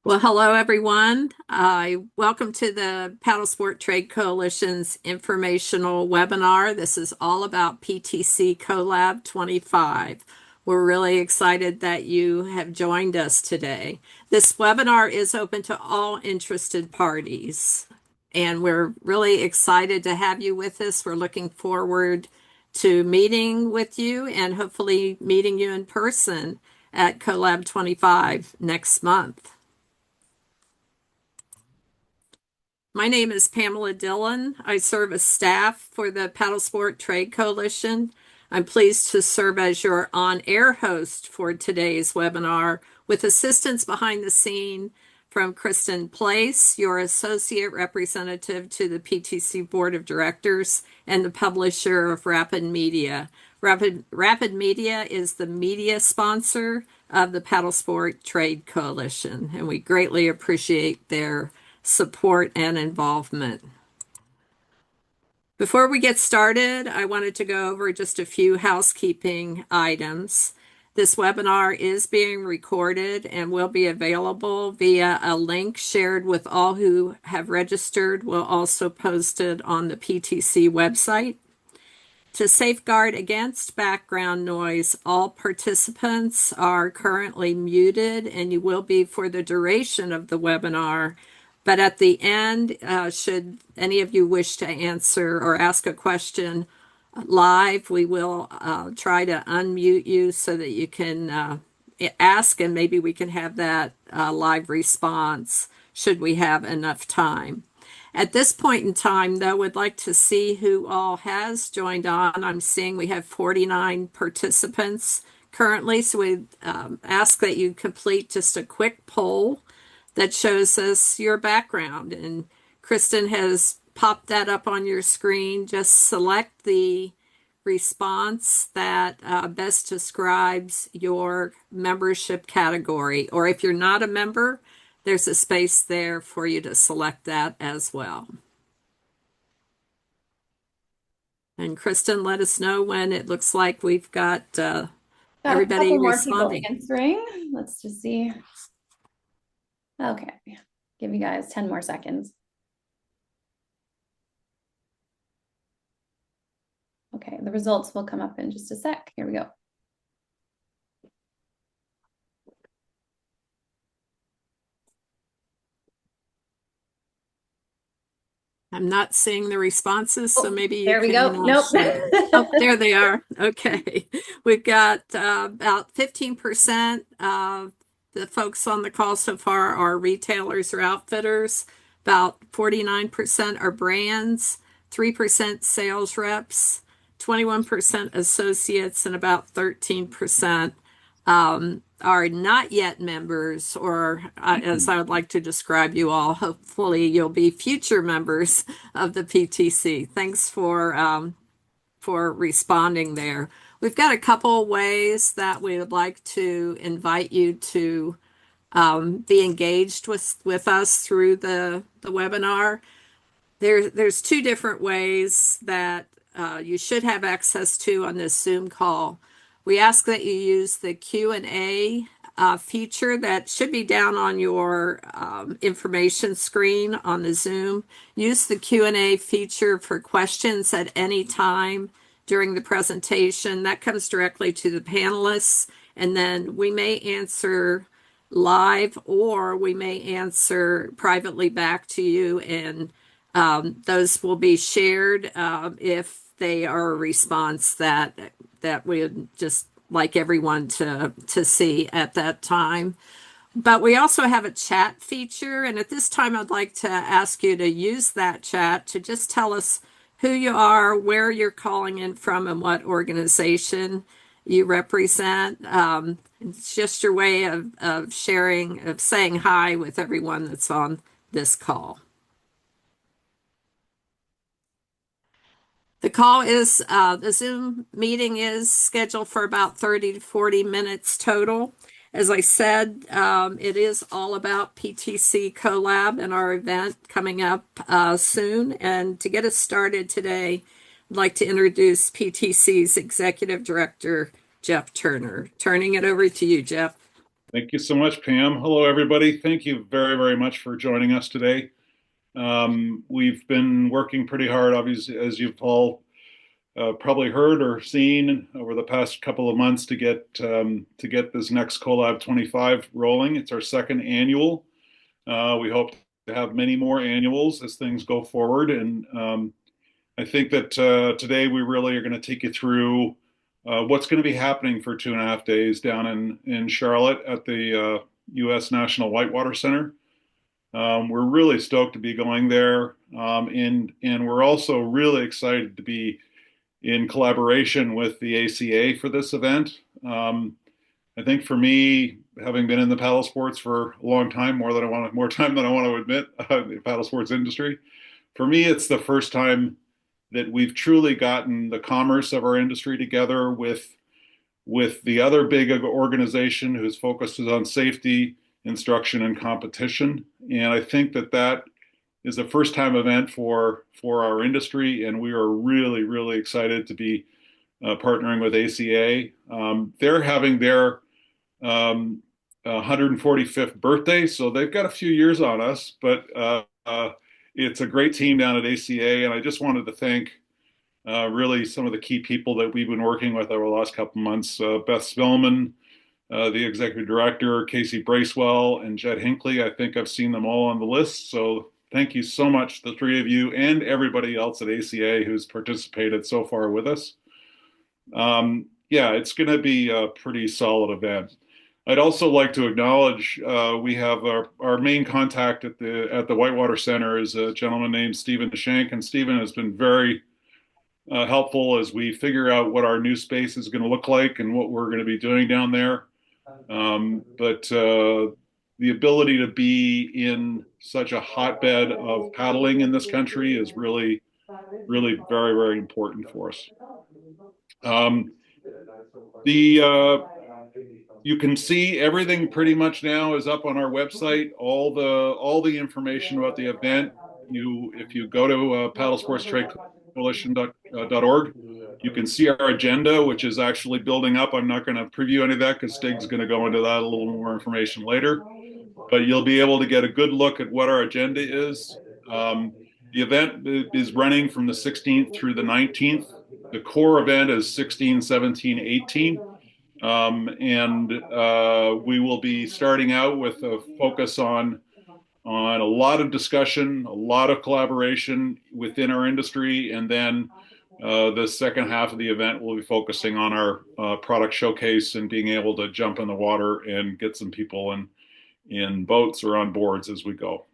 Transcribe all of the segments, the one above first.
Well, hello everyone. Welcome to the Paddle Sport Trade Coalition's informational webinar. This is all about PTC Colab 25. We're really excited that you have joined us today. This webinar is open to all interested parties, and we're really excited to have you with us. We're looking forward to meeting with you and hopefully meeting you in person at Colab 25 next month. My name is Pamela Dillon. I serve as staff for the Paddle Sport Trade Coalition. I'm pleased to serve as your on-air host for today's webinar with assistance behind the scene from Kristen Place, your associate representative to the PTC Board of Directors and the publisher of Rapid Media. Rapid Media is the media sponsor of the Paddle Sport Trade Coalition, and we greatly appreciate their support and involvement. Before we get started, I wanted to go over just a few housekeeping items. This webinar is being recorded and will be available via a link shared with all who have registered. We'll also post it on the PTC website. To safeguard against background noise, all participants are currently muted, and you will be for the duration of the webinar. But at the end, should any of you wish to answer or ask a question live, we will try to unmute you so that you can ask, and maybe we can have that live response should we have enough time. At this point in time, though, we'd like to see who all has joined on. I'm seeing we have 49 participants currently, so we ask that you complete just a quick poll that shows us your background. And Kristen has popped that up on your screen. Just select the response that best describes your membership category. Or if you're not a member, there's a space there for you to select that as well. And Kristen, let us know when it looks like we've got everybody responding. More people answering. Let's just see. Okay, give you guys 10 more seconds. Okay, the results will come up in just a sec. Here we go. I'm not seeing the responses, so maybe there we go. Nope. Oh, there they are. Okay. We've got about 15% of the folks on the call so far are retailers or outfitters. About 49% are brands, 3% sales reps, 21% associates, and about 13% are not yet members, or as I would like to describe you all, hopefully you'll be future members of the PTC. Thanks for responding there. We've got a couple ways that we would like to invite you to be engaged with us through the webinar. There's two different ways that you should have access to on this Zoom call. We ask that you use the Q&A feature that should be down on your information screen on the Zoom. Use the Q&A feature for questions at any time during the presentation. That comes directly to the panelists, and then we may answer live or we may answer privately back to you, and those will be shared if they are a response that we would just like everyone to see at that time. But we also have a chat feature, and at this time I'd like to ask you to use that chat to just tell us who you are, where you're calling in from, and what organization you represent. It's just your way of sharing, of saying hi with everyone that's on this call. The Zoom meeting is scheduled for about 30 to 40 minutes total. As I said, it is all about PTC Colab and our event coming up soon. And to get us started today, I'd like to introduce PTC's Executive Director, Jeff Turner. Turning it over to you, Jeff. Thank you so much, Pam. Hello, everybody. Thank you very, very much for joining us today. We've been working pretty hard, obviously, as you've all probably heard or seen over the past couple of months to get this next Colab 25 rolling. It's our second annual. We hope to have many more annuals as things go forward, and I think that today we really are going to take you through what's going to be happening for 2.5 days down in Charlotte at the U.S. National Whitewater Center. We're really stoked to be going there, and we're also really excited to be in collaboration with the ACA for this event. I think for me, having been in the paddle sports for a long time, more time than I want to admit, the paddle sports industry, for me, it's the first time that we've truly gotten the commerce of our industry together with the other big organization whose focus is on safety, instruction, and competition. And I think that that is a first time event for our industry, and we are really, really excited to be partnering with ACA. They're having their 145th birthday, so they've got a few years on us, but it's a great team down at ACA, and I just wanted to thank really some of the key people that we've been working with over the last couple of months. Beth Spillman, the executive director, Casey Bracewell, and Jed Hinckley. I think I've seen them all on the list. So thank you so much, the three of you, and everybody else at ACA who's participated so far with us. Yeah, it's going to be a pretty solid event. I'd also like to acknowledge we have our main contact at the Whitewater Center is a gentleman named Stephen Shank, and Stephen has been very helpful as we figure out what our new space is going to look like and what we're going to be doing down there. But the ability to be in such a hotbed of paddling in this country is really, really very, very important for us. Um, the You can see everything pretty much now is up on our website. All the information about the event. If you go to paddlesportstradecoalition.org, you can see our agenda, which is actually building up. I'm not going to preview any of that because Stig's going to go into that a little more information later. But you'll be able to get a good look at what our agenda is. The event is running from the 16th through the 19th. The core event is 16, 17, 18. And we will be starting out with a focus on a lot of discussion, a lot of collaboration within our industry, and then the second half of the event will be focusing on our product showcase and being able to jump in the water and get some people in boats or on boards as we go.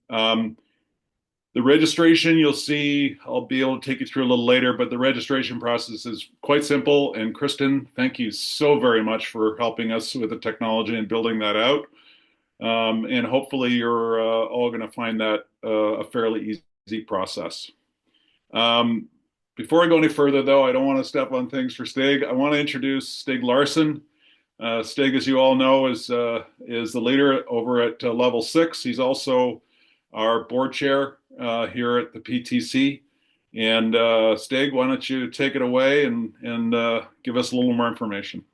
The registration, you'll see, I'll be able to take you through a little later, but the registration process is quite simple. And Kristen, thank you so very much for helping us with the technology and building that out. And hopefully you're all going to find that a fairly easy process. Before I go any further, though, I don't want to step on things for Stig. I want to introduce Stig Larson. Stig, as you all know, is the leader over at Level 6. He's also our board chair here at the PTC. And Stig, why don't you take it away and give us a little more information?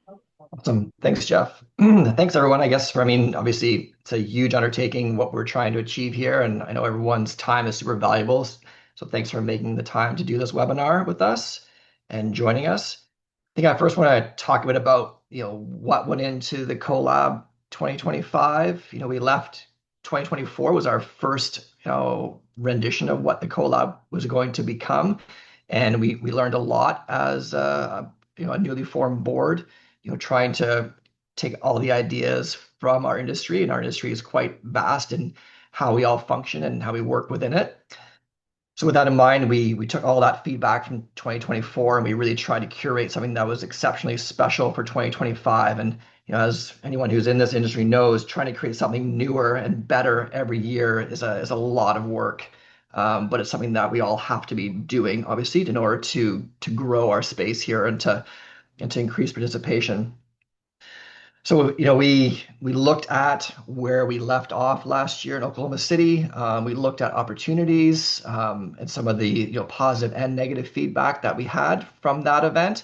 Awesome. Thanks, Jeff. Thanks, everyone. Obviously, it's a huge undertaking what we're trying to achieve here, and I know everyone's time is super valuable. So thanks for making the time to do this webinar with us and joining us. I think I first want to talk a bit about, what went into the Colab 2025. We left 2024 was our first, rendition of what the Colab was going to become, and we learned a lot as a newly formed board. Trying to take all the ideas from our industry, and our industry is quite vast in how we all function and how we work within it. So with that in mind, we took all that feedback from 2024 and we really tried to curate something that was exceptionally special for 2025. And as anyone who's in this industry knows, trying to create something newer and better every year is a lot of work. But it's something that we all have to be doing, obviously, in order to grow our space here and to increase participation. So, we looked at where we left off last year in Oklahoma City. We looked at opportunities and some of the positive and negative feedback that we had from that event.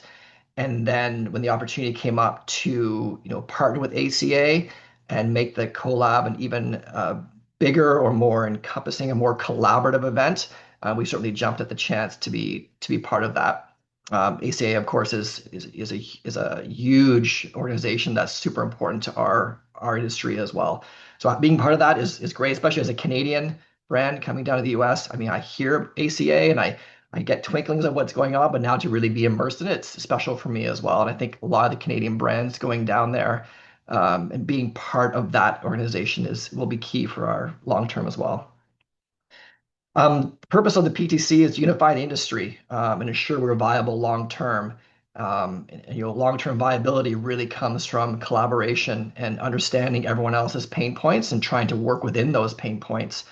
And then when the opportunity came up to partner with ACA, and make the collab an even bigger or more encompassing, a more collaborative event, we certainly jumped at the chance to be part of that. ACA, of course, is a huge organization that's super important to our industry as well. So being part of that is great, especially as a Canadian brand coming down to the US. I mean, I hear ACA and I get twinklings of what's going on, but now to really be immersed in it, it's special for me as well. And I think a lot of the Canadian brands going down there and being part of that organization will be key for our long term as well. The purpose of the PTC is to unify the industry and ensure we're viable long term. Long-term viability really comes from collaboration and understanding everyone else's pain points and trying to work within those pain points.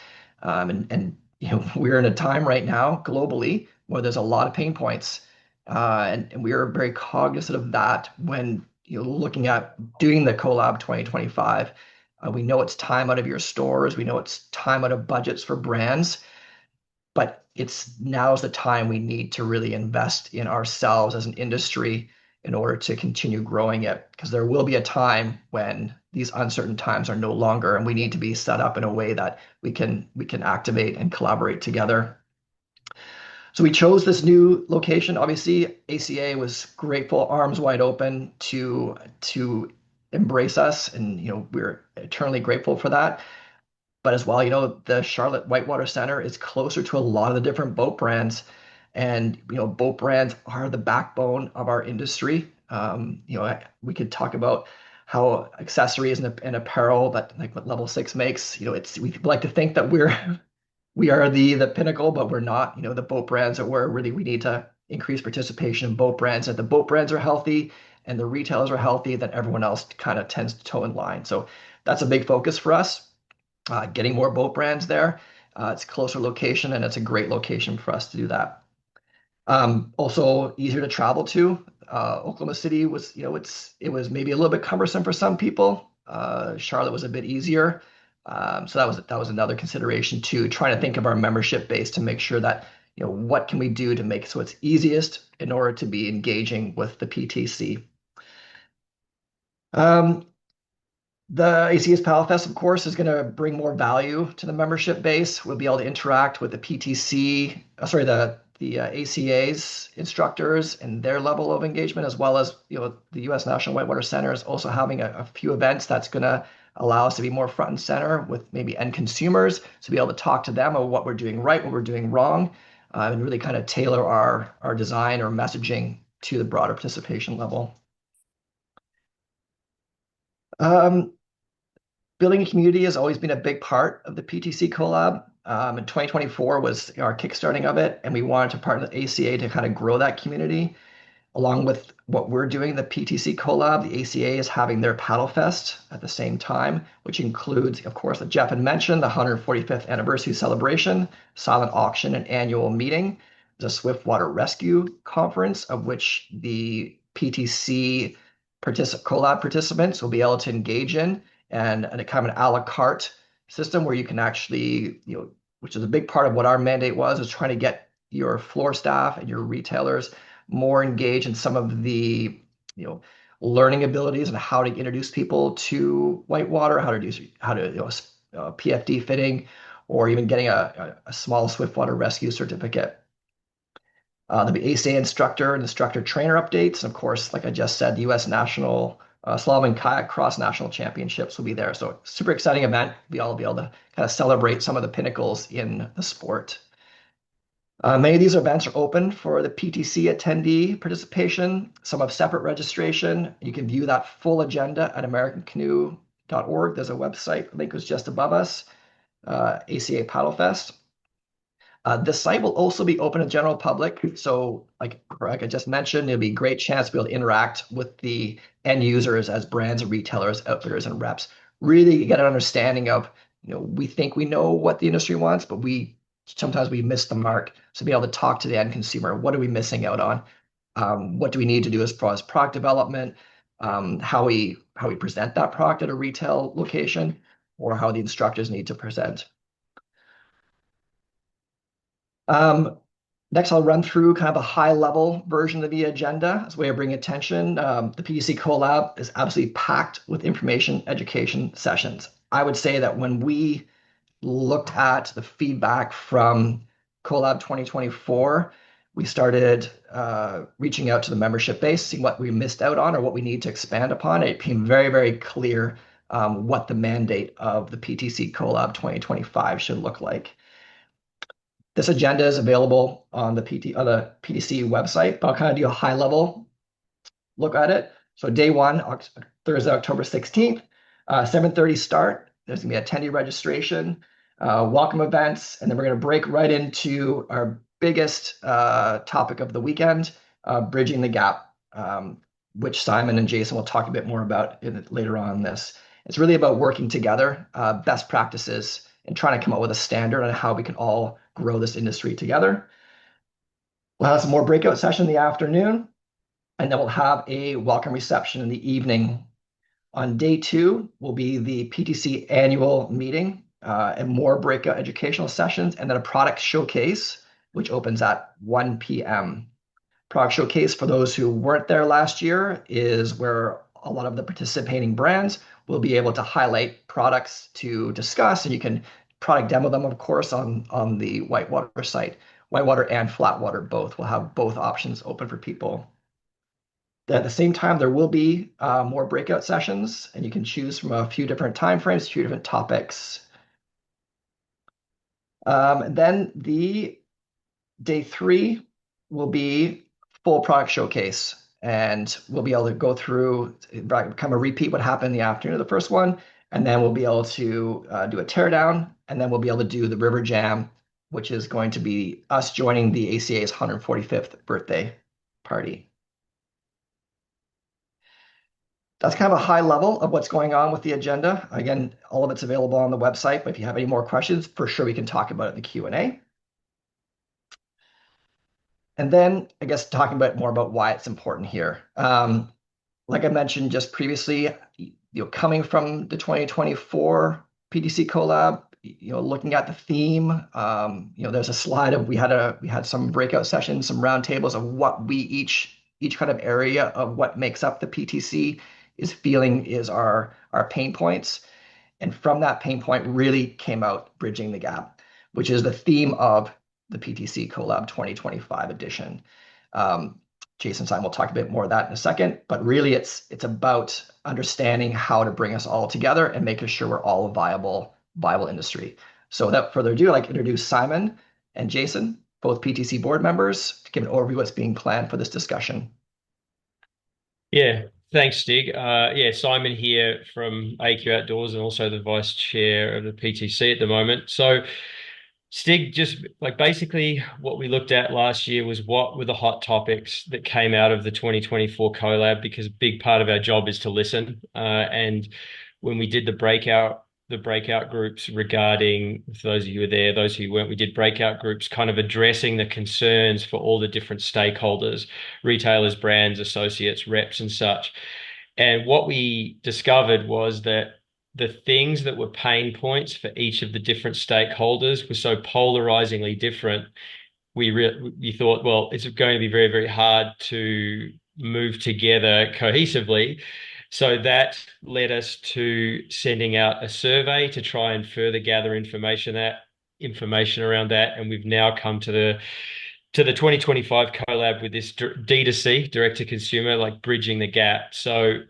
We're in a time right now globally where there's a lot of pain points, and we are very cognizant of that when looking at doing the Colab 2025. We know it's time out of your stores. We know it's time out of budgets for brands. But now's the time we need to really invest in ourselves as an industry in order to continue growing it, because there will be a time when these uncertain times are no longer, and we need to be set up in a way that we can activate and collaborate together. So we chose this new location. Obviously, ACA was grateful, arms wide open to embrace us, and we're eternally grateful for that. But as well, the Charlotte Whitewater Center is closer to a lot of the different boat brands. And, boat brands are the backbone of our industry. We could talk about how accessories and apparel that like what Level 6 makes, we like to think that we are the pinnacle, but we're not. The boat brands are where really we need to increase participation in boat brands. If the boat brands are healthy and the retailers are healthy, then everyone else kind of tends to toe in line. So that's a big focus for us. Getting more boat brands there. It's a closer location, and it's a great location for us to do that. Also easier to travel to. Oklahoma City was, it was maybe a little bit cumbersome for some people. Charlotte was a bit easier. So that was another consideration too, trying to think of our membership base to make sure that, what can we do to make it so it's easiest in order to be engaging with the PTC. The ACA's PaddleFest, of course, is going to bring more value to the membership base. We'll be able to interact with the ACA's instructors and their level of engagement, as well as the U.S. National Whitewater Center is also having a few events that's going to allow us to be more front and center with maybe end consumers, to be able to talk to them about what we're doing right, what we're doing wrong, and really kind of tailor our design or messaging to the broader participation level. Building a community has always been a big part of the PTC Colab. And 2024 was our kickstarting of it, and we wanted to partner with ACA to kind of grow that community. Along with what we're doing, the PTC Colab, the ACA is having their PaddleFest at the same time, which includes, of course, that Jeff had mentioned, the 145th anniversary celebration, silent auction, and annual meeting. There's a Swiftwater Rescue Conference, of which the PTC Colab participants will be able to engage in, and a kind of an a la carte system where you can actually, which is a big part of what our mandate was trying to get your floor staff and your retailers more engaged in some of the, learning abilities and how to introduce people to Whitewater, how to PFD fitting, or even getting a small Swiftwater rescue certificate. There'll be ACA instructor and instructor trainer updates. And of course, like I just said, the U.S. National Slalom and Kayak Cross National Championships will be there. So super exciting event. We'll be able to kind of celebrate some of the pinnacles in the sport. Many of these events are open for the PTC attendee participation. Some have separate registration. You can view that full agenda at americancanoe.org. There's a website link was just above us, ACA PaddleFest. This site will also be open to general public. So like I just mentioned, it'll be a great chance to be able to interact with the end users as brands and retailers, outfitters, and reps. Really get an understanding of, we think we know what the industry wants, but sometimes we miss the mark. So be able to talk to the end consumer. What are we missing out on? What do we need to do as far as product development, how we present that product at a retail location, or how the instructors need to present. Next, I'll run through kind of a high-level version of the agenda as a way of bringing attention. The PTC Colab is absolutely packed with information education sessions. I would say that when we looked at the feedback from Colab 2024, we started reaching out to the membership base, seeing what we missed out on or what we need to expand upon. It became very, very clear what the mandate of the PTC Colab 2025 should look like. This agenda is available on the PTC website, but I'll kind of do a high level look at it. So day one, Thursday, October 16th, 7:30 start. There's gonna be attendee registration, welcome events, and then we're gonna break right into our biggest topic of the weekend, bridging the gap, which Simon and Jason will talk a bit more about later on in this. It's really about working together, best practices, and trying to come up with a standard on how we can all grow this industry together. We'll have some more breakout session in the afternoon, and then we'll have a welcome reception in the evening. On day two will be the PTC annual meeting and more breakout educational sessions, and then a product showcase, which opens at 1 p.m. Product showcase, for those who weren't there last year, is where a lot of the participating brands will be able to highlight products to discuss, and you can product demo them, of course, on the Whitewater site. Whitewater and Flatwater both will have both options open for people. At the same time, there will be more breakout sessions, and you can choose from a few different timeframes, a few different topics. Then the day three will be full product showcase, and we'll be able to go through, kind of repeat what happened in the afternoon of the first one, and then we'll be able to do a teardown, and then we'll be able to do the River Jam, which is going to be us joining the ACA's 145th birthday party. That's kind of a high level of what's going on with the agenda. Again, all of it's available on the website, but if you have any more questions, for sure we can talk about it in the Q&A. And then I guess talking about more about why it's important here. Like I mentioned just previously, coming from the 2024 PTC Colab, looking at the theme, there's a slide of we had some breakout sessions, some roundtables of what we each kind of area of what makes up the PTC is feeling is our pain points. And from that pain point really came out bridging the gap, which is the theme of the PTC Colab 2025 edition. Jason and Simon will talk a bit more of that in a second, but really it's about understanding how to bring us all together and making sure we're all a viable industry. So without further ado, I'd like to introduce Simon and Jason, both PTC board members, to give an overview of what's being planned for this discussion. Yeah, thanks, Stig. Simon here from ACA Outdoors and also the vice chair of the PTC at the moment. So Stig, just like basically what we looked at last year was what were the hot topics that came out of the 2024 Colab, because a big part of our job is to listen. And when we did the breakout groups regarding, for those of you who were there, those who weren't, we did breakout groups kind of addressing the concerns for all the different stakeholders, retailers, brands, associates, reps, and such. And what we discovered was that the things that were pain points for each of the different stakeholders were so polarizingly different. We thought, well, it's going to be very, very hard to move together cohesively. So that led us to sending out a survey to try and further gather information around that. And we've now come to the 2025 Colab with this D2C, direct to consumer, like bridging the gap. So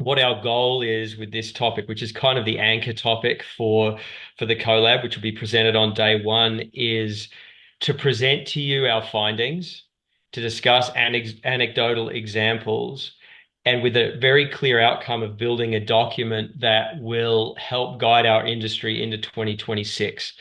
what our goal is with this topic, which is kind of the anchor topic for the Colab, which will be presented on day one, is to present to you our findings, to discuss anecdotal examples, and with a very clear outcome of building a document that will help guide our industry into 2026.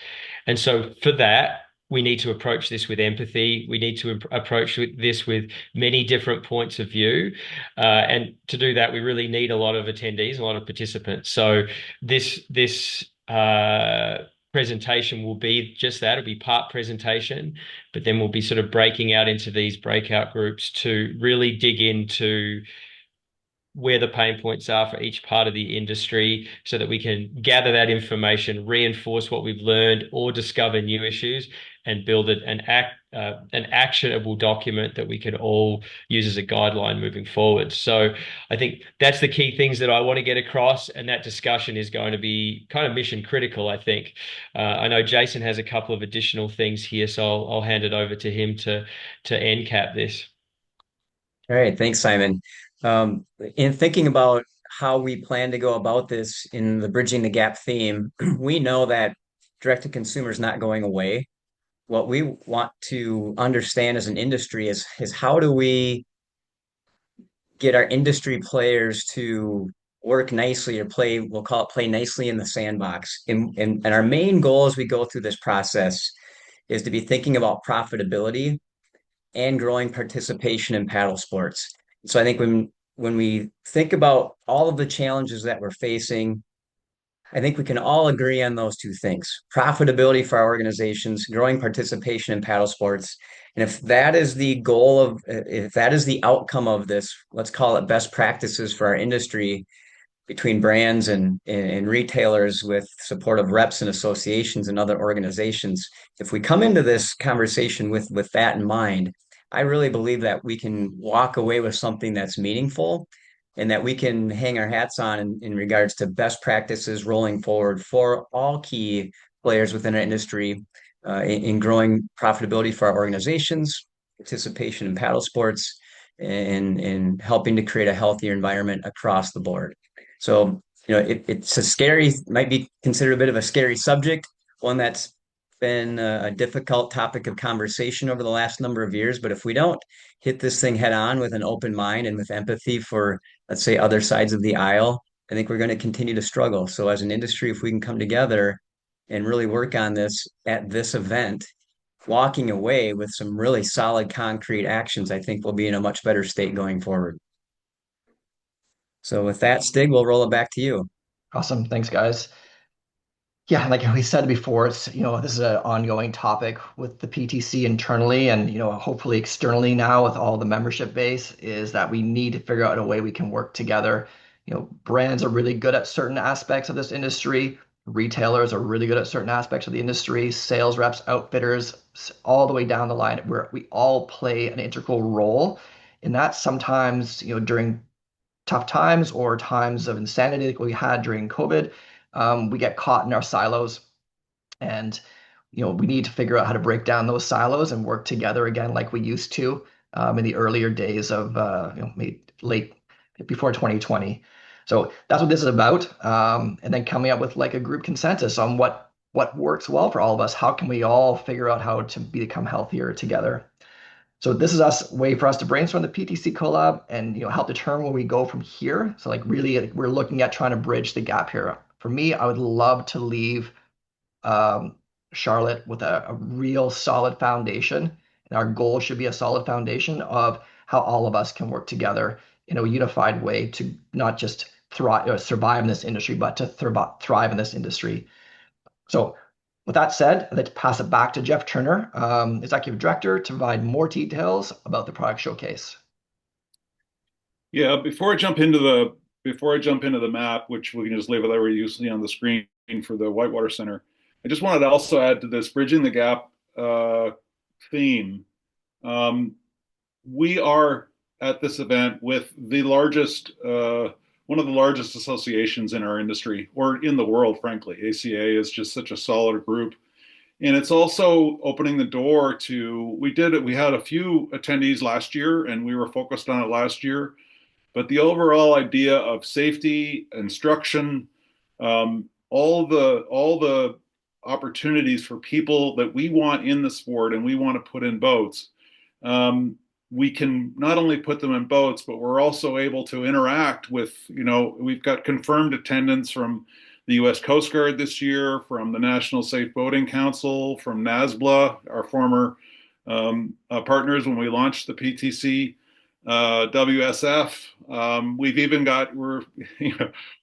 And so for that, we need to approach this with empathy. We need to approach this with many different points of view. And to do that, we really need a lot of attendees, a lot of participants. So this presentation will be just that. It'll be part presentation, but then we'll be sort of breaking out into these breakout groups to really dig into where the pain points are for each part of the industry so that we can gather that information, reinforce what we've learned, or discover new issues, and build an actionable document that we can all use as a guideline moving forward. So I think that's the key things that I want to get across, and that discussion is going to be kind of mission critical, I think. I know Jason has a couple of additional things here, so I'll hand it over to him to end cap this. All right, thanks, Simon. In thinking about how we plan to go about this in the Bridging the Gap theme, we know that direct to consumer is not going away. What we want to understand as an industry is how do we get our industry players to work nicely, or play, we'll call it play nicely in the sandbox. And our main goal as we go through this process is to be thinking about profitability and growing participation in paddle sports. So I think when we think about all of the challenges that we're facing, I think we can all agree on those two things: profitability for our organizations, growing participation in paddle sports. And if that is the goal of, if that is the outcome of this, let's call it best practices for our industry between brands and retailers with support of reps and associations and other organizations. If we come into this conversation with that in mind, I really believe that we can walk away with something that's meaningful and that we can hang our hats on in regards to best practices rolling forward for all key players within our industry, in growing profitability for our organizations, participation in paddle sports, and helping to create a healthier environment across the board. So, it's a scary, might be considered a bit of a scary subject, one that's been a difficult topic of conversation over the last number of years. But if we don't hit this thing head on with an open mind and with empathy for, let's say, other sides of the aisle, I think we're going to continue to struggle. So as an industry, if we can come together and really work on this at this event, walking away with some really solid concrete actions, I think we'll be in a much better state going forward. So with that, Stig, we'll roll it back to you. Awesome. Thanks, guys. Yeah, like we said before, it's, this is an ongoing topic with the PTC internally and, hopefully externally now with all the membership base, is that we need to figure out a way we can work together. Brands are really good at certain aspects of this industry. Retailers are really good at certain aspects of the industry. Sales reps, outfitters, all the way down the line, where we all play an integral role in that. Sometimes, during tough times or times of insanity like we had during COVID, we get caught in our silos, and we need to figure out how to break down those silos and work together again like we used to in the earlier days of maybe late before 2020. So that's what this is about, and then coming up with like a group consensus on what works well for all of us. How can we all figure out how to become healthier together? So this is a way for us to brainstorm the PTC Colab and help determine where we go from here. So really, we're looking at trying to bridge the gap here. For me, I would love to leave Charlotte with a real solid foundation. And our goal should be a solid foundation of how all of us can work together in a unified way to not just survive in this industry, but to thrive in this industry. So with that said, I'd like to pass it back to Jeff Turner, Executive Director, to provide more details about the product showcase. Yeah, before I jump into the map, which we can just leave it there usually on the screen for the Whitewater Center, I just wanted to also add to this Bridging the Gap theme. We are at this event with the largest, one of the largest associations in our industry, or in the world, frankly. ACA is just such a solid group. And it's also opening the door to, we had a few attendees last year, and we were focused on it last year. But the overall idea of safety, instruction, all the opportunities for people that we want in the sport and we want to put in boats, we can not only put them in boats, but we're also able to interact with, we've got confirmed attendance from the U.S. Coast Guard this year, from the National Safe Boating Council, from NASBLA, our former partners when we launched the PTC, WSF. We've even got, with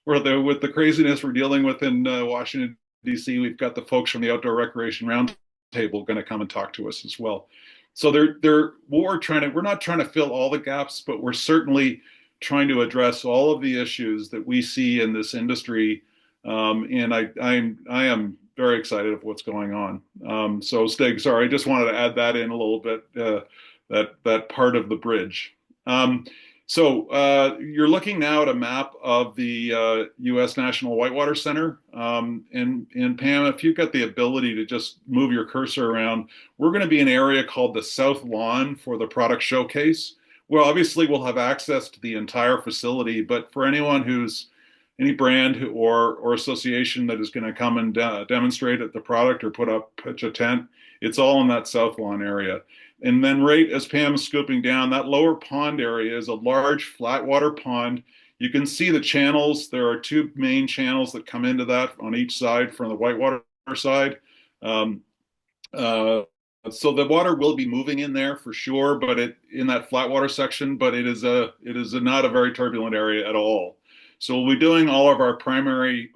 the craziness we're dealing with in Washington, D.C., we've got the folks from the Outdoor Recreation Roundtable going to come and talk to us as well. So we're not trying to fill all the gaps, but we're certainly trying to address all of the issues that we see in this industry. And I am very excited of what's going on. So Stig, sorry, I just wanted to add that in a little bit, that part of the bridge. So you're looking now at a map of the U.S. National Whitewater Center. And Pam, if you've got the ability to just move your cursor around, we're going to be in an area called the South Lawn for the product showcase. Well, obviously, we'll have access to the entire facility, but for anyone who's any brand or association that is going to come and demonstrate at the product or pitch a tent, it's all in that South Lawn area. And then right as Pam is scooping down, that lower pond area is a large flat water pond. You can see the channels. There are two main channels that come into that on each side from the Whitewater side. So the water will be moving in there for sure, but in that flat water section, but it is not a very turbulent area at all. So we'll be doing all of our primary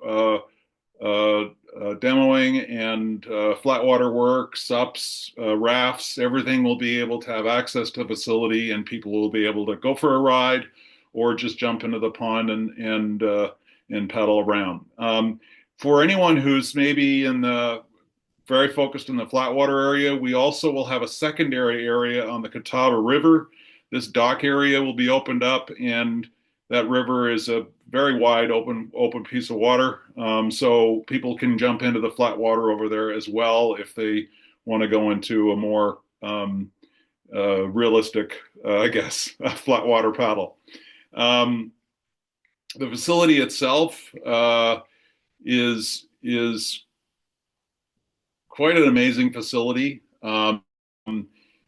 demoing and flat water work, SUPs, rafts, everything will be able to have access to the facility, and people will be able to go for a ride or just jump into the pond and paddle around. For anyone who's maybe very focused in the flat water area, we also will have a secondary area on the Catawba River. This dock area will be opened up, and that river is a very wide open piece of water. So people can jump into the flat water over there as well if they want to go into a more realistic, I guess, flat water paddle. The facility itself is quite an amazing facility.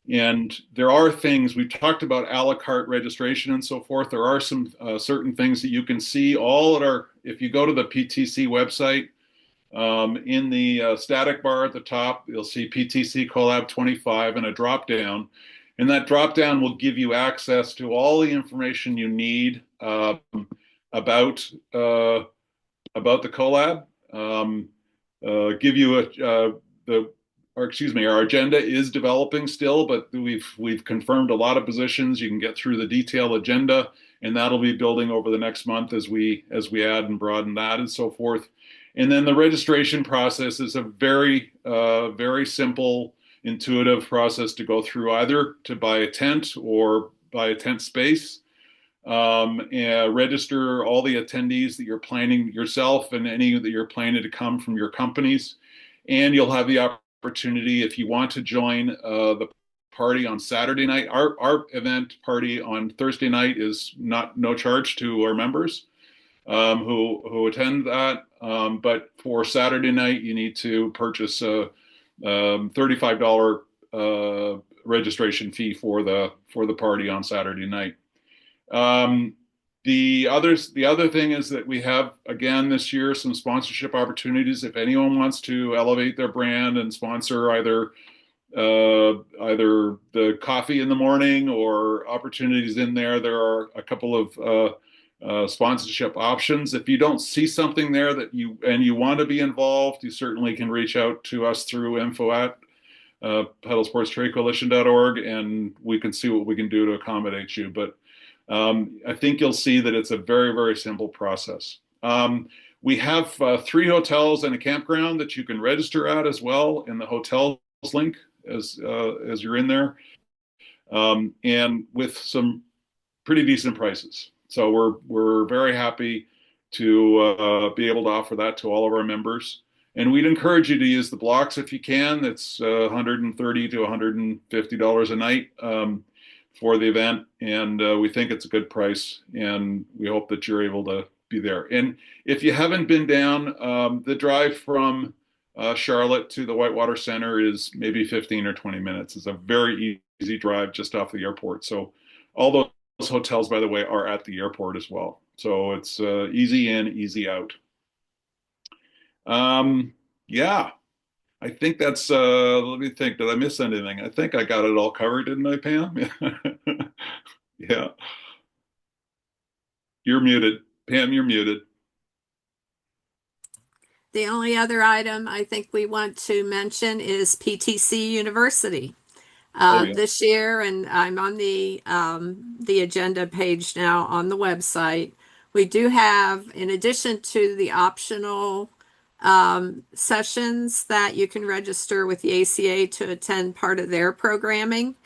And there are things, we talked about a la carte registration and so forth. There are some certain things that you can see all at if you go to the PTC website, in the static bar at the top, you'll see PTC Colab 25 and a drop down. And that drop down will give you access to all the information you need about the Colab, give you our agenda is developing still, but we've confirmed a lot of positions. You can get through the detailed agenda, and that'll be building over the next month as we add and broaden that and so forth. And then the registration process is a very simple, intuitive process to go through, either to buy a tent or buy a tent space. And register all the attendees that you're planning yourself and any that you're planning to come from your companies. And you'll have the opportunity, if you want to join the party on Saturday night. Our event party on Thursday night is no charge to our members who attend that. But for Saturday night, you need to purchase a $35 registration fee for the party on Saturday night. The other thing is that we have, again, this year, some sponsorship opportunities. If anyone wants to elevate their brand and sponsor either the coffee in the morning or opportunities in there are a couple of sponsorship options. If you don't see something there that you want to be involved, you certainly can reach out to us through info@paddlesportstradecoalition.org, and we can see what we can do to accommodate you. But I think you'll see that it's a very, very simple process. We have 3 hotels and a campground that you can register at as well in the hotels link as you're in there, and with some pretty decent prices. So we're very happy to be able to offer that to all of our members. And we'd encourage you to use the blocks if you can. It's $130 to $150 a night for the event, and we think it's a good price, and we hope that you're able to be there. And if you haven't been down, the drive from Charlotte to the Whitewater Center is maybe 15 or 20 minutes. It's a very easy drive just off the airport. So all those hotels, by the way, are at the airport as well. So it's easy in, easy out. Yeah, I think that's, let me think, did I miss anything? I think I got it all covered, didn't I, Pam? Yeah. You're muted. Pam, you're muted. The only other item I think we want to mention is PTC University. Yeah. this year, and I'm on the agenda page now on the website. We do have, in addition to the optional sessions that you can register with the ACA to attend part of their programming.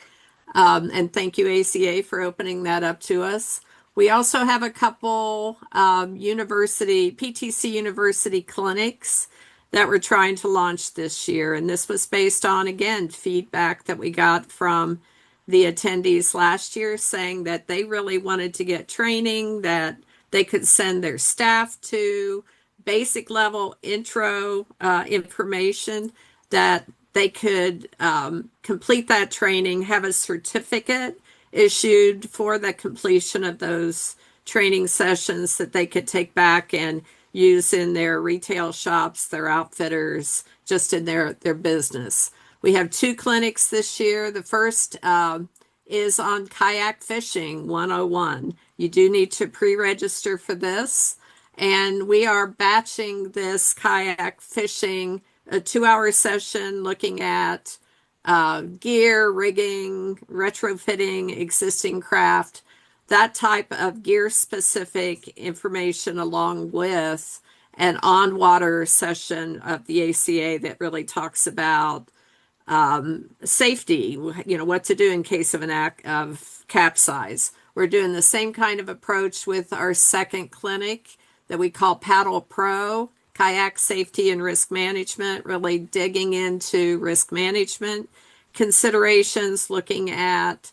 And thank you, ACA, for opening that up to us. We also have a couple PTC University clinics that we're trying to launch this year. And this was based on, again, feedback that we got from the attendees last year saying that they really wanted to get training that they could send their staff to, basic level intro information that they could complete that training, have a certificate issued for the completion of those training sessions that they could take back and use in their retail shops, their outfitters, just in their business. We have 2 clinics this year. The first is on kayak fishing 101. You do need to pre-register for this. And we are batching this kayak fishing, a 2-hour session looking at gear, rigging, retrofitting existing craft, that type of gear specific information, along with an on water session of the ACA that really talks about safety, what to do in case of an act of capsize. We're doing the same kind of approach with our second clinic that we call Paddle Pro, kayak safety and risk management, really digging into risk management considerations, looking at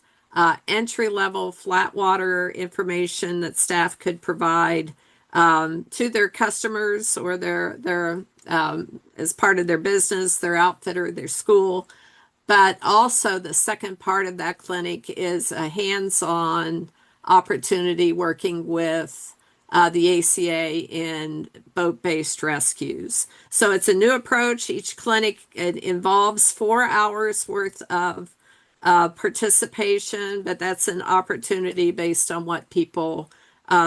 entry-level flat water information that staff could provide to their customers or their as part of their business, their outfitter, their school. But also the second part of that clinic is a hands-on opportunity working with the ACA in boat-based rescues. So it's a new approach. Each clinic involves 4 hours worth of participation, but that's an opportunity based on what people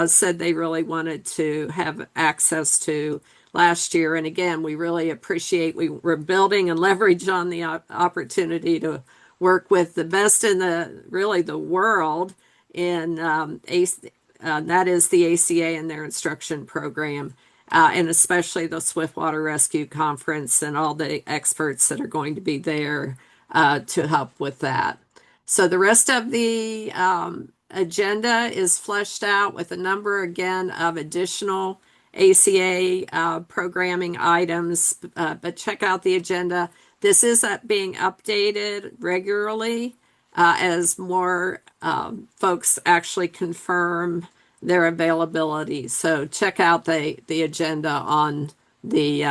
said they really wanted to have access to last year. And again, we really appreciate we're building and leverage on the opportunity to work with the best in the world in that is the ACA and their instruction program, and especially the Swiftwater Rescue Conference and all the experts that are going to be there to help with that. So the rest of the agenda is fleshed out with a number, again, of additional ACA programming items, but check out the agenda. This is being updated regularly as more folks actually confirm their availability. So check out the agenda on the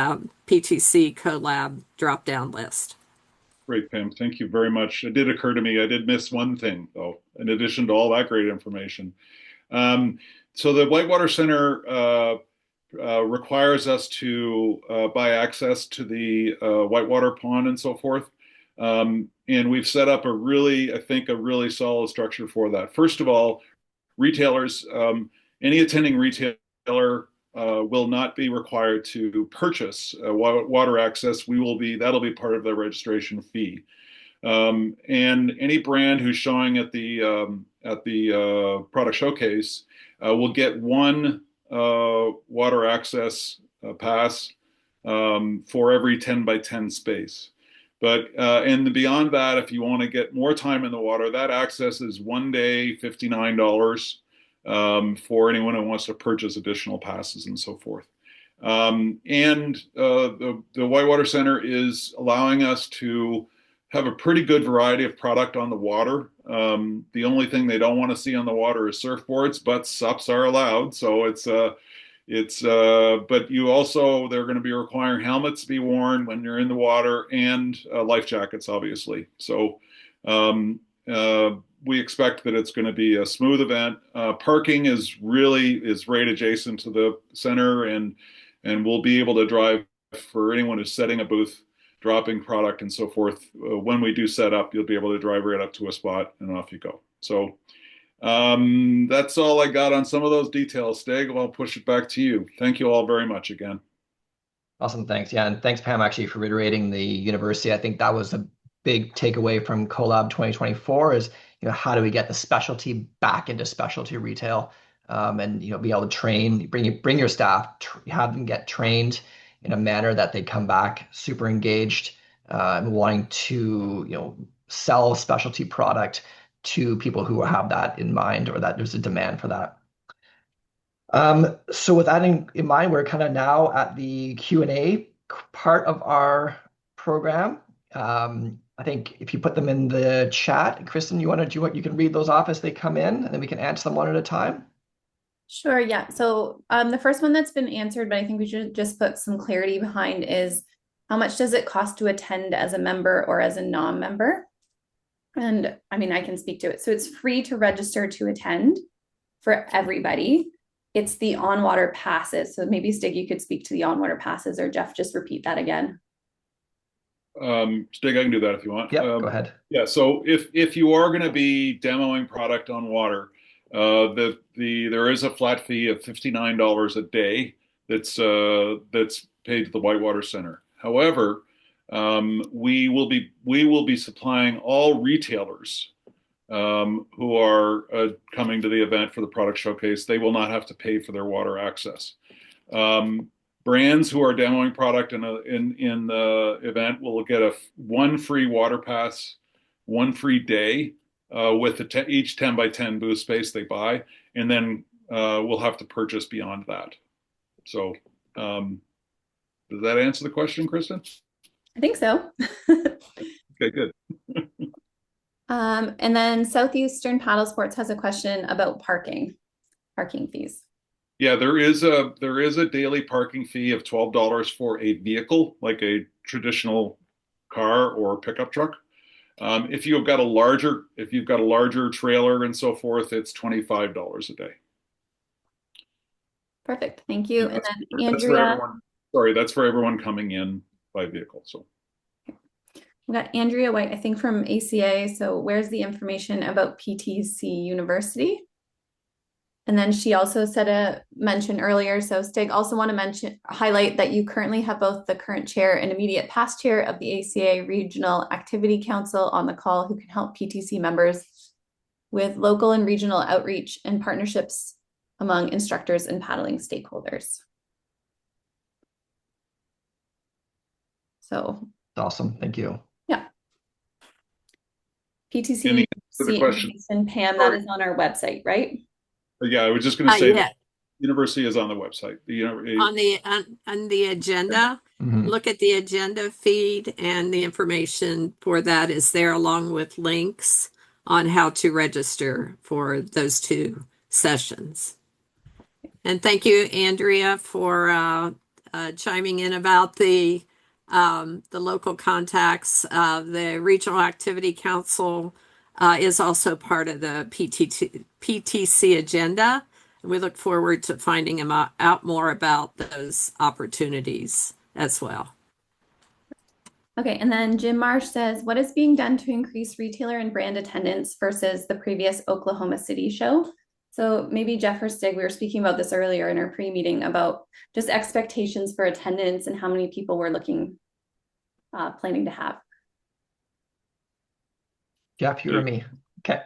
PTC Colab drop-down list. Great, Pam. Thank you very much. It did occur to me, I did miss one thing, though, in addition to all that great information. So the Whitewater Center requires us to buy access to the Whitewater pond and so forth. And we've set up I think a really solid structure for that. First of all, retailers, any attending retailer will not be required to purchase water access. That'll be part of their registration fee. And any brand who's showing at the product showcase will get one water access pass for every 10 by 10 space. But and beyond that, if you want to get more time in the water, that access is 1 day, $59 for anyone who wants to purchase additional passes and so forth. And the Whitewater Center is allowing us to have a pretty good variety of product on the water. The only thing they don't want to see on the water is surfboards, but SUPs are allowed. So but they're going to be requiring helmets to be worn when you're in the water and life jackets, obviously. So we expect that it's going to be a smooth event. Parking is right adjacent to the center, and we'll be able to drive for anyone who's setting a booth, dropping product and so forth. When we do set up, you'll be able to drive right up to a spot and off you go. So that's all I got on some of those details. Stig, I'll push it back to you. Thank you all very much again. Awesome, thanks. Yeah, and thanks, Pam, actually, for reiterating the university. I think that was a big takeaway from Colab 2024 is, how do we get the specialty back into specialty retail, and be able to train, bring your staff, have them get trained in a manner that they come back super engaged, and wanting to sell specialty product to people who have that in mind, or that there's a demand for that. So with that in mind, we're kind of now at the Q&A part of our program. I think if you put them in the chat, Kristen, you can read those off as they come in, and then we can answer them one at a time. Sure, yeah. So the first one that's been answered, but I think we should just put some clarity behind, is how much does it cost to attend as a member or as a non-member? And I mean, I can speak to it. So it's free to register to attend for everybody. It's the on-water passes. So maybe Stig, you could speak to the on-water passes, or Jeff, just repeat that again. Stig, I can do that if you want. Yeah, go ahead. Yeah, so if you are going to be demoing product on water, there is a flat fee of $59 a day that's paid to the Whitewater Center. However, we will be supplying all retailers who are coming to the event for the product showcase. They will not have to pay for their water access. Brands who are demoing product in the event will get one free water pass, one free day with each 10 by 10 booth space they buy, and then we'll have to purchase beyond that. So does that answer the question, Kristen? I think so. Okay, good. And then Southeastern Paddle Sports has a question about parking fees. Yeah, there is a daily parking fee of $12 for a vehicle, like a traditional car or pickup truck. If you've got a larger trailer and so forth, it's $25 a day. Perfect, thank you. And then that's Andrea. That's for everyone coming in by vehicle. So We got Andrea White, I think, from ACA. So where's the information about PTC University? And then she also mentioned earlier, so Stig, also want to highlight that you currently have both the current chair and immediate past chair of the ACA Regional Activity Council on the call, who can help PTC members with local and regional outreach and partnerships among instructors and paddling stakeholders. So awesome, thank you. Yeah. PTC information, Pam, that is on our website, right? Yeah, I was just going to say yeah. that university is on the website. On the agenda, look at the agenda feed, and the information for that is there, along with links on how to register for those two sessions. And thank you, Andrea, for chiming in about the local contacts. The Regional Activity Council is also part of the PTC agenda. We look forward to finding out more about those opportunities as well. Okay, and then Jim Marsh says, what is being done to increase retailer and brand attendance versus the previous Oklahoma City show? So maybe Jeff or Stig, we were speaking about this earlier in our pre-meeting about just expectations for attendance and how many people we're planning to have. Jeff, you or me? Okay.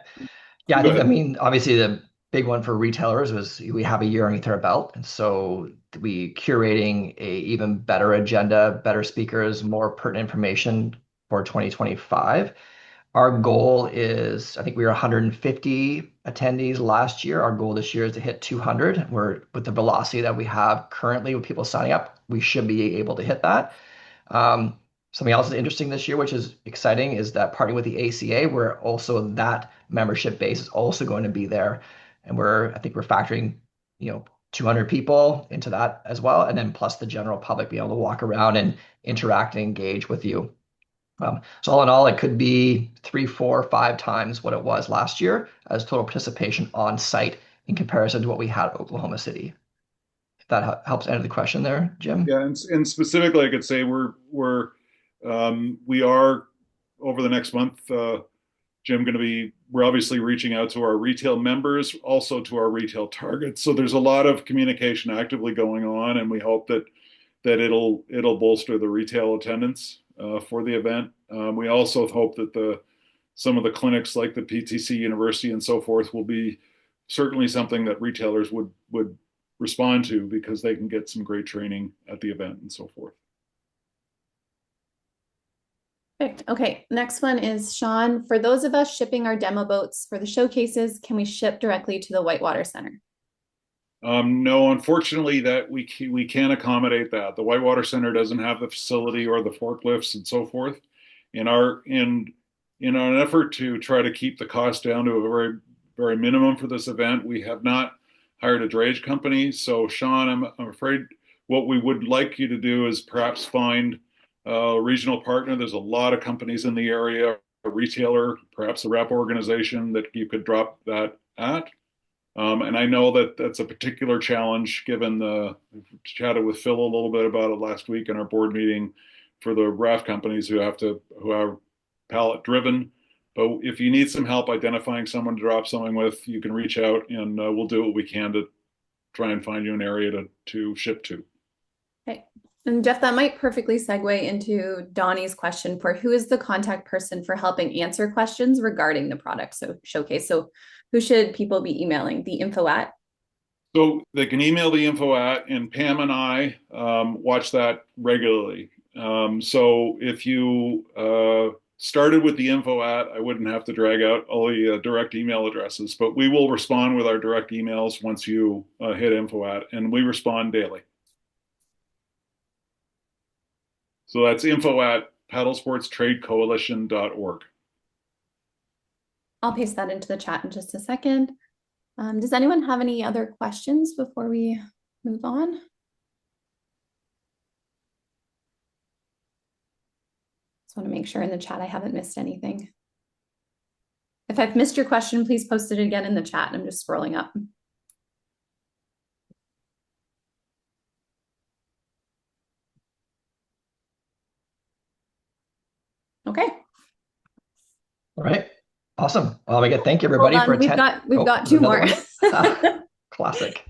Yeah, I mean, obviously the big one for retailers was we have a year underneath our belt. And so we curating a even better agenda, better speakers, more pertinent information for 2025. Our goal is, I think we were 150 attendees last year. Our goal this year is to hit 200. With the velocity that we have currently with people signing up, we should be able to hit that. Something else that's interesting this year, which is exciting, is that partnering with the ACA, where also that membership base is also going to be there. And I think we're factoring, 200 people into that as well. And then plus the general public being able to walk around and interact and engage with you. So all in all, it could be 3, 4, 5 times what it was last year as total participation on site in comparison to what we had at Oklahoma City. If that helps answer the question there, Jim. Yeah, and specifically, I could say we are over the next month, Jim, we're obviously reaching out to our retail members, also to our retail targets. So there's a lot of communication actively going on, and we hope that it'll bolster the retail attendance. for the event. We also hope that some of the clinics like the PTC University and so forth will be certainly something that retailers would respond to, because they can get some great training at the event and so forth. Perfect. Okay, next one is Sean. For those of us shipping our demo boats for the showcases, can we ship directly to the Whitewater Center? No, unfortunately, that we can't accommodate that. The Whitewater Center doesn't have the facility or the forklifts and so forth. In an effort to try to keep the cost down to a very, very minimum for this event, we have not hired a drayage company. So, Sean, I'm afraid what we would like you to do is perhaps find a regional partner. There's a lot of companies in the area, a retailer, perhaps a rep organization that you could drop that at. And I know that that's a particular challenge given chatted with Phil a little bit about it last week in our board meeting for the raft companies who are pallet driven. But if you need some help identifying someone to drop something with, you can reach out and we'll do what we can to try and find you an area to ship to. Okay. And Jeff, that might perfectly segue into Donnie's question for who is the contact person for helping answer questions regarding the product showcase. So who should people be emailing? The info at? So they can email the info at, and Pam and I watch that regularly. So if you started with the info at, I wouldn't have to drag out all the direct email addresses, but we will respond with our direct emails once you hit info at, and we respond daily. So that's info at paddlesportstradecoalition.org. I'll paste that into the chat in just a second. Does anyone have any other questions before we move on? Just want to make sure in the chat I haven't missed anything. If I've missed your question, please post it again in the chat. I'm just scrolling up. Okay. All right. Awesome. Thank you everybody for attending. We've got two more. Classic.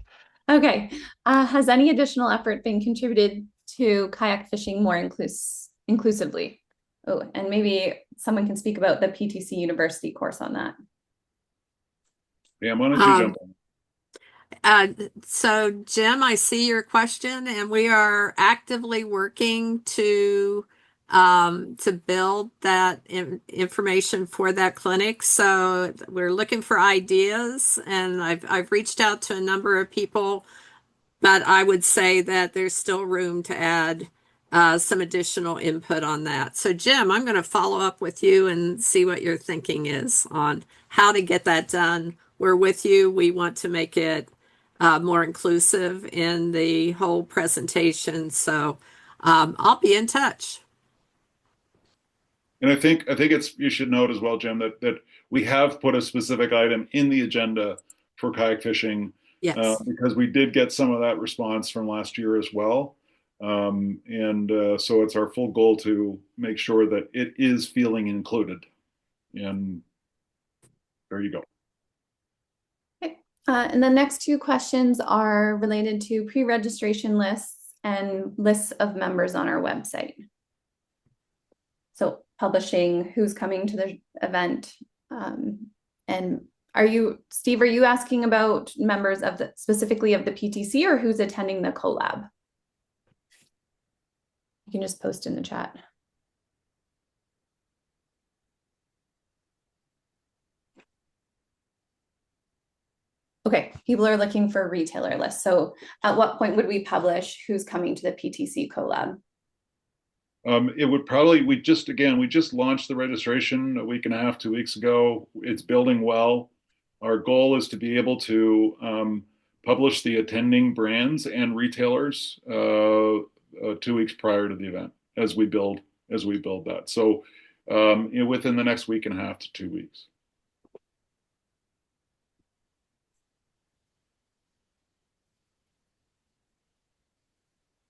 Okay. Has any additional effort been contributed to kayak fishing more inclusively? Oh, and maybe someone can speak about the PTC University course on that. Yeah, why don't you jump in? So Jim, I see your question, and we are actively working to build that information for that clinic. So we're looking for ideas, and I've reached out to a number of people, but I would say that there's still room to add some additional input on that. So Jim, I'm going to follow up with you and see what your thinking is on how to get that done. We're with you. We want to make it more inclusive in the whole presentation. So I'll be in touch. And I think you should note as well, Jim, that we have put a specific item in the agenda for kayak fishing. Yes. Because we did get some of that response from last year as well. So it's our full goal to make sure that it is feeling included. And there you go. Okay. And the next two questions are related to pre-registration lists and lists of members on our website. So publishing who's coming to the event. And Steve, are you asking about members specifically of the PTC, or who's attending the collab? You can just post in the chat. Okay, people are looking for retailer lists. So at what point would we publish who's coming to the PTC Colab? It would probably, we just launched the registration a week and a half, 2 weeks ago. It's building well. Our goal is to be able to publish the attending brands and retailers 2 weeks prior to the event as we build that. So within the next week and a half to 2 weeks.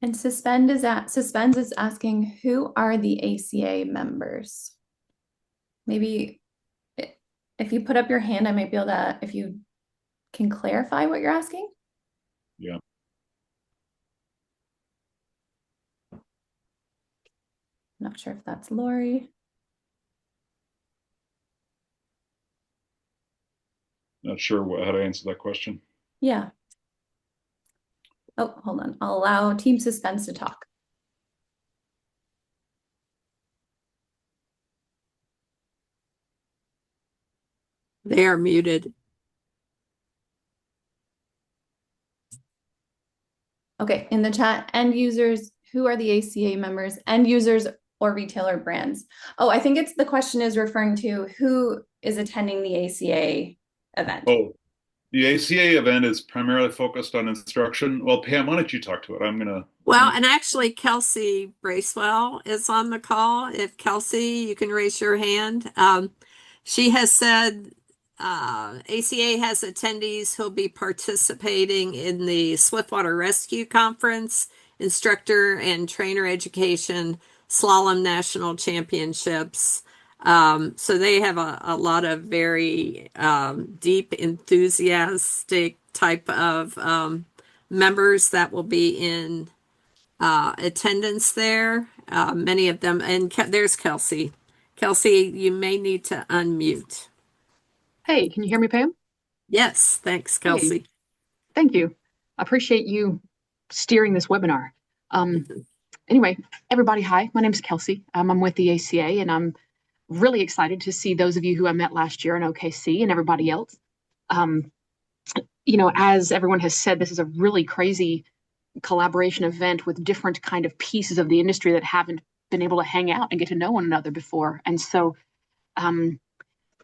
And Suspends is asking, who are the ACA members? Maybe if you put up your hand, I might be able to, if you can clarify what you're asking. Yeah. not sure if that's Lori. Not sure how to answer that question. Yeah. Oh, hold on. I'll allow Team Suspense to talk. They are muted. Okay, in the chat, end users, who are the ACA members, end users or retailer brands? Oh, I think the question is referring to who is attending the ACA event. Oh, the ACA event is primarily focused on instruction. Well, Pam, why don't you talk to it? Well, and actually, Kelsey Bracewell is on the call. If Kelsey, you can raise your hand. She has said ACA has attendees who'll be participating in the Swiftwater Rescue Conference, instructor and trainer education, slalom national championships. So they have a lot of very deep, enthusiastic type of members that will be in attendance there. Many of them, and there's Kelsey. Kelsey, you may need to unmute. Hey, can you hear me, Pam? Yes, thanks, Kelsey. Hey, thank you. I appreciate you steering this webinar. Anyway, everybody, hi, my name is Kelsey. I'm with the ACA, and I'm really excited to see those of you who I met last year in OKC and everybody else. As everyone has said, this is a really crazy collaboration event with different kind of pieces of the industry that haven't been able to hang out and get to know one another before. And so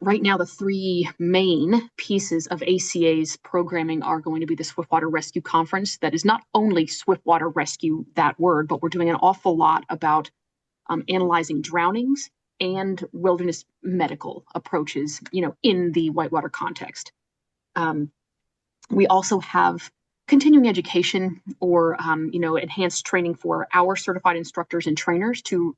right now, the three main pieces of ACA's programming are going to be the Swiftwater Rescue Conference. That is not only Swiftwater Rescue, that word, but we're doing an awful lot about analyzing drownings and wilderness medical approaches, in the Whitewater context. We also have continuing education or, enhanced training for our certified instructors and trainers to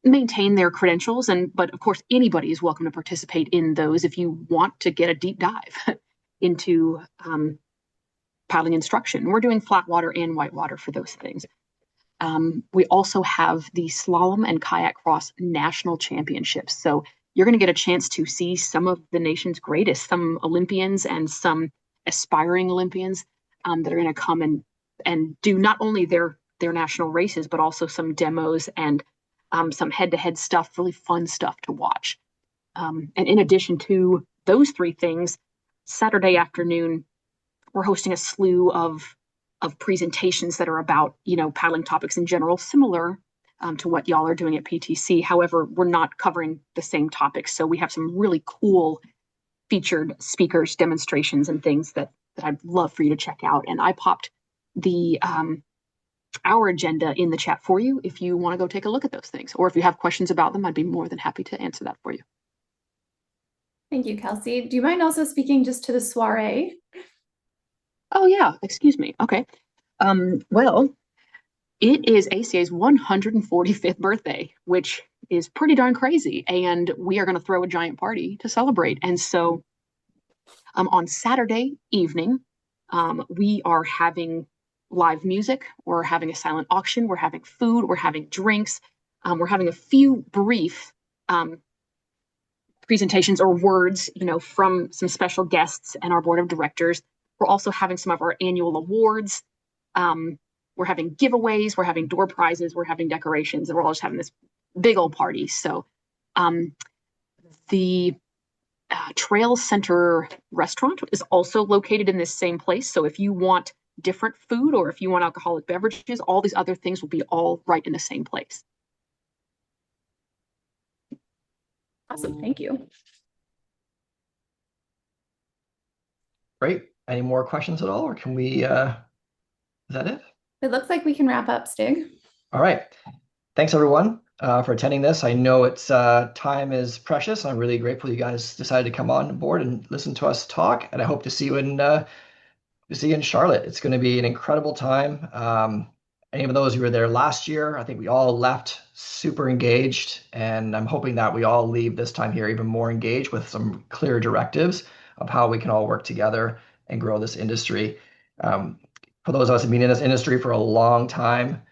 maintain their credentials. But of course, anybody is welcome to participate in those if you want to get a deep dive into paddling instruction. We're doing flat water and whitewater for those things. We also have the slalom and kayak cross national championships. So you're going to get a chance to see some of the nation's greatest, some Olympians and some aspiring Olympians that are going to come and do not only their national races, but also some demos and some head-to-head stuff, really fun stuff to watch. And in addition to those three things, Saturday afternoon, we're hosting a slew of presentations that are about, paddling topics in general, similar to what y'all are doing at PTC. However, we're not covering the same topics. So we have some really cool featured speakers, demonstrations, and things that I'd love for you to check out. And I popped our agenda in the chat for you if you want to go take a look at those things. Or if you have questions about them, I'd be more than happy to answer that for you. Thank you, Kelsey. Do you mind also speaking just to the soiree? Oh, yeah. Excuse me. Okay. Well, it is ACA's 145th birthday, which is pretty darn crazy. And we are going to throw a giant party to celebrate. And so on Saturday evening, we are having live music. We're having a silent auction. We're having food. We're having drinks. We're having a few brief presentations or words, from some special guests and our board of directors. We're also having some of our annual awards. We're having giveaways. We're having door prizes. We're having decorations. And we're all just having this big old party. So the Trail Center restaurant is also located in this same place. So if you want different food or if you want alcoholic beverages, all these other things will be all right in the same place. Awesome. Thank you. Great. Any more questions at all, or can we, is that it? It looks like we can wrap up, Stig. All right. Thanks everyone for attending this. I know it's time is precious. I'm really grateful you guys decided to come on board and listen to us talk. And I hope to see you in Charlotte. It's going to be an incredible time. Any of those who were there last year, I think we all left super engaged, and I'm hoping that we all leave this time here even more engaged with some clear directives of how we can all work together and grow this industry. For those of us who've been in this industry for a long time,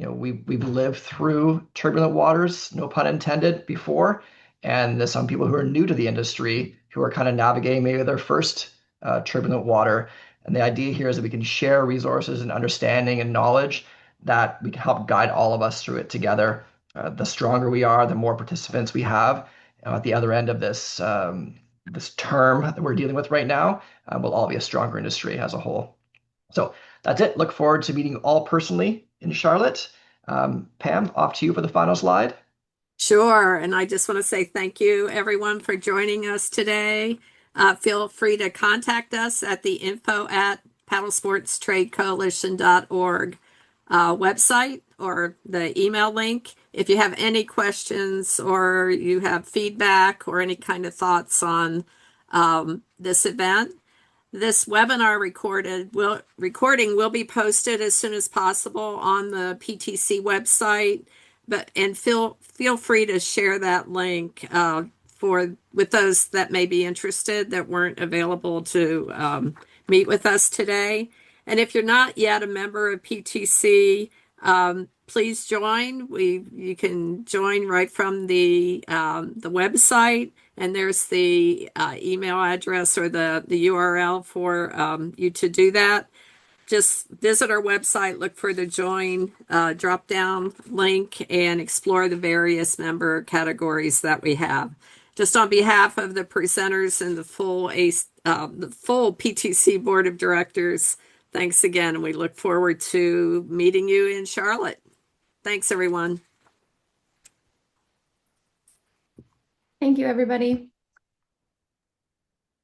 we've lived through turbulent waters, no pun intended, before. And there's some people who are new to the industry who are kind of navigating maybe their first turbulent water. And the idea here is that we can share resources and understanding and knowledge that we can help guide all of us through it together. The stronger we are, the more participants we have. At the other end of this this term that we're dealing with right now, we'll all be a stronger industry as a whole. So that's it. Look forward to meeting you all personally in Charlotte. Pam, off to you for the final slide. Sure. And I just want to say thank you, everyone, for joining us today. Feel free to contact us at the info@paddlesportstradecoalition.org website or the email link. If you have any questions or you have feedback or any kind of thoughts on this event, this webinar recording will be posted as soon as possible on the PTC website. And feel free to share that link with those that may be interested that weren't available to meet with us today. And if you're not yet a member of PTC, please join. You can join right from the website, and there's the email address or the URL for you to do that. Just visit our website, look for the join drop down link, and explore the various member categories that we have. Just on behalf of the presenters and the full PTC Board of Directors, thanks again, and we look forward to meeting you in Charlotte. Thanks, everyone. Thank you, everybody.